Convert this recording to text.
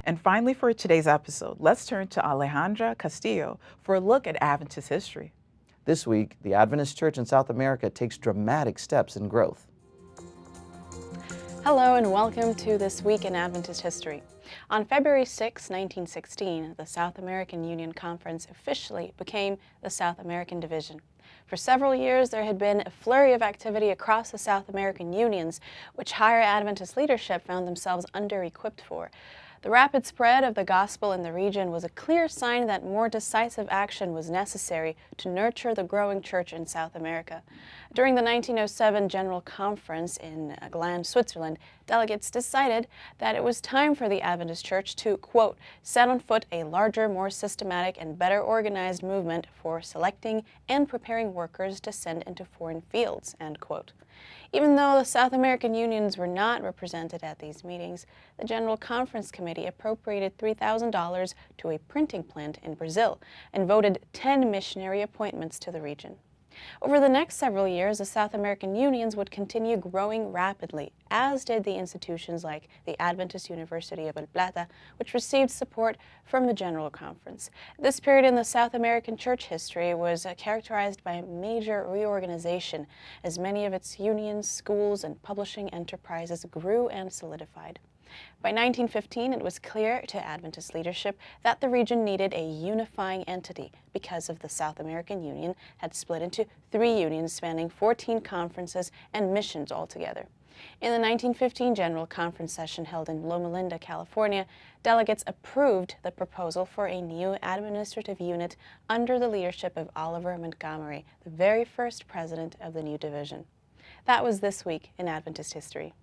And finally, for today's episode, let's turn to Alejandra Castillo for a look at Adventist history. This week, the Adventist Church in South America takes dramatic steps in growth. Hello and welcome to This Week in Adventist History. On February 6, 1916, the South American Union Conference officially became the South American Division. For several years, there had been a flurry of activity across the South American unions, which higher Adventist leadership found themselves under-equipped for. The rapid spread of the gospel in the region was a clear sign that more decisive action was necessary to nurture the growing church in South America. During the 1907 General Conference in Gland, Switzerland, delegates decided that it was time for the Adventist Church to, quote, set on foot a larger, more systematic, and better organized movement for selecting and preparing workers to send into foreign fields, end quote. Even though the South American unions were not represented at these meetings, the General Conference Committee appropriated $3,000 to a printing plant in Brazil and voted 10 missionary appointments to the region. Over the next several years, the South American unions would continue growing rapidly, as did the institutions like the Adventist University of El Plata, which received support from the General Conference. This period in the South American church history was characterized by major reorganization, as many of its unions, schools, and publishing enterprises grew and solidified. By 1915, it was clear to Adventist leadership that the region needed a unifying entity because of the South American Union had split into 3 unions spanning 14 conferences and missions altogether. In the 1915 General Conference session held in Loma Linda, California, delegates approved the proposal for a new administrative unit under the leadership of Oliver Montgomery, the very first president of the new division. That was This Week in Adventist History.